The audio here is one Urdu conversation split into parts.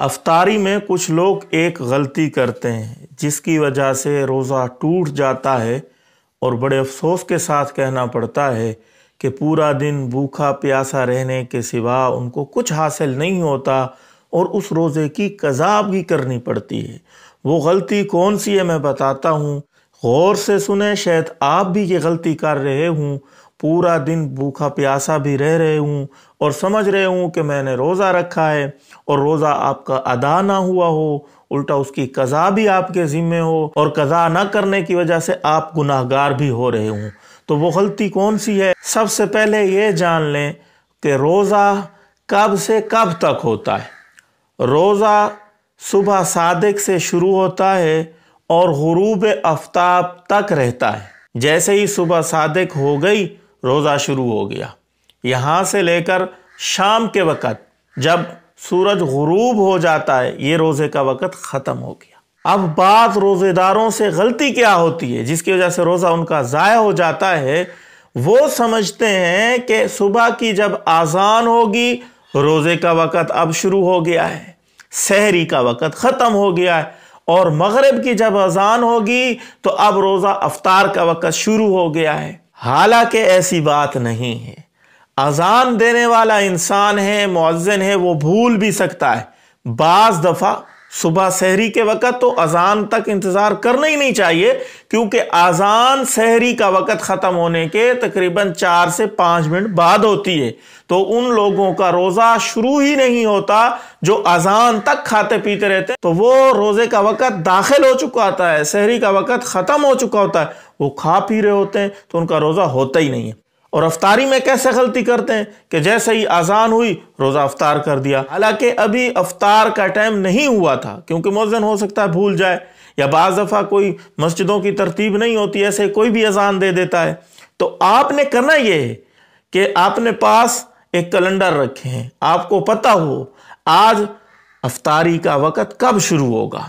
افطاری میں کچھ لوگ ایک غلطی کرتے ہیں جس کی وجہ سے روزہ ٹوٹ جاتا ہے اور بڑے افسوس کے ساتھ کہنا پڑتا ہے کہ پورا دن بھوکا پیاسا رہنے کے سوا ان کو کچھ حاصل نہیں ہوتا اور اس روزے کی قضا بھی کرنی پڑتی ہے۔ وہ غلطی کون سی ہے میں بتاتا ہوں، غور سے سنیں، شاید آپ بھی یہ غلطی کر رہے ہوں، پورا دن بھوکا پیاسا بھی رہ رہے ہوں اور سمجھ رہے ہوں کہ میں نے روزہ رکھا ہے اور روزہ آپ کا ادا نہ ہوا ہو، الٹا اس کی قضا بھی آپ کے ذمے ہو اور قضا نہ کرنے کی وجہ سے آپ گناہگار بھی ہو رہے ہوں۔ تو وہ غلطی کون سی ہے؟ سب سے پہلے یہ جان لیں کہ روزہ کب سے کب تک ہوتا ہے۔ روزہ صبح صادق سے شروع ہوتا ہے اور غروب آفتاب تک رہتا ہے۔ جیسے ہی صبح صادق ہو گئی روزہ شروع ہو گیا، یہاں سے لے کر شام کے وقت جب سورج غروب ہو جاتا ہے یہ روزے کا وقت ختم ہو گیا۔ اب بعض روزے داروں سے غلطی کیا ہوتی ہے جس کی وجہ سے روزہ ان کا ضائع ہو جاتا ہے، وہ سمجھتے ہیں کہ صبح کی جب اذان ہوگی روزے کا وقت اب شروع ہو گیا ہے، سحری کا وقت ختم ہو گیا ہے، اور مغرب کی جب اذان ہوگی تو اب روزہ افطار کا وقت شروع ہو گیا ہے۔ حالانکہ ایسی بات نہیں ہے۔ اذان دینے والا انسان ہے، مؤذن ہے، وہ بھول بھی سکتا ہے۔ بعض دفعہ صبح سحری کے وقت تو اذان تک انتظار کرنا ہی نہیں چاہیے، کیونکہ اذان سحری کا وقت ختم ہونے کے تقریباً 4 سے 5 منٹ بعد ہوتی ہے، تو ان لوگوں کا روزہ شروع ہی نہیں ہوتا جو اذان تک کھاتے پیتے رہتے ہیں، تو وہ روزے کا وقت داخل ہو چکا ہوتا ہے، سحری کا وقت ختم ہو چکا ہوتا ہے، وہ کھا پی رہے ہوتے ہیں تو ان کا روزہ ہوتا ہی نہیں ہے۔ اور افطاری میں کیسے غلطی کرتے ہیں کہ جیسے ہی اذان ہوئی روزہ افطار کر دیا، حالانکہ ابھی افطار کا ٹائم نہیں ہوا تھا، کیونکہ مؤذن ہو سکتا ہے بھول جائے، یا بعض دفعہ کوئی مسجدوں کی ترتیب نہیں ہوتی، ایسے کوئی بھی اذان دے دیتا ہے۔ تو آپ نے کرنا یہ ہے کہ آپ نے پاس ایک کیلنڈر رکھے ہیں، آپ کو پتہ ہو آج افطاری کا وقت کب شروع ہوگا،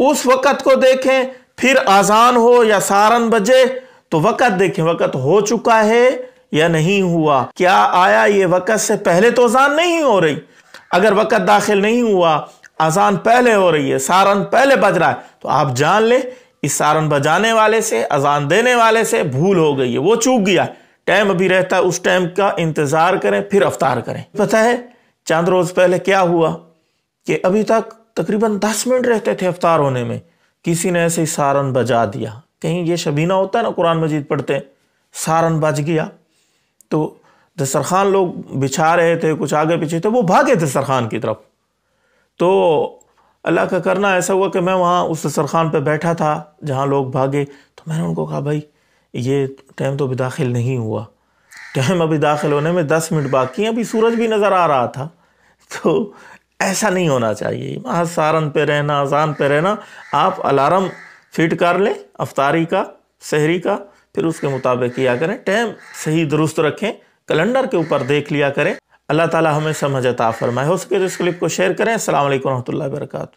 اس وقت کو دیکھیں، پھر اذان ہو یا سارن بجے تو وقت دیکھیں وقت ہو چکا ہے یا نہیں ہوا، کیا آیا یہ وقت سے پہلے تو اذان نہیں ہو رہی؟ اگر وقت داخل نہیں ہوا، اذان پہلے ہو رہی ہے، سارن پہلے بج رہا ہے، تو آپ جان لیں اس سارن بجانے والے سے، اذان دینے والے سے بھول ہو گئی ہے، وہ چوک گیا ہے، ٹائم ابھی رہتا ہے، اس ٹائم کا انتظار کریں پھر افطار کریں۔ پتہ ہے چند روز پہلے کیا ہوا کہ ابھی تک تقریباً 10 منٹ رہتے تھے افطار ہونے میں، کسی نے ایسے ہی سارن بجا دیا، کہیں یہ شبینہ ہوتا ہے نا قرآن مجید پڑھتے ہیں، سارن بج گیا تو دسترخوان لوگ بچھا رہے تھے، کچھ آگے پیچھے تھے، وہ بھاگے دسترخوان کی طرف۔ تو اللہ کا کرنا ایسا ہوا کہ میں وہاں اس دسترخوان پہ بیٹھا تھا جہاں لوگ بھاگے، تو میں نے ان کو کہا بھائی یہ ٹائم تو ابھی داخل نہیں ہوا، ٹائم ابھی داخل ہونے میں 10 منٹ باقی ہیں، ابھی سورج بھی نظر آ رہا تھا، تو ایسا نہیں ہونا چاہیے۔ وہاں سارن پہ رہنا، اذان پہ رہنا، آپ الارم فٹ کر لیں افطاری کا، سحری کا، پھر اس کے مطابق کیا کریں، ٹائم صحیح درست رکھیں، کیلنڈر کے اوپر دیکھ لیا کریں۔ اللہ تعالی ہمیں سمجھ عطا فرمائے۔ ہو سکے تو اس کلپ کو شیئر کریں۔ السلام علیکم ورحمۃ اللہ وبرکاتہ۔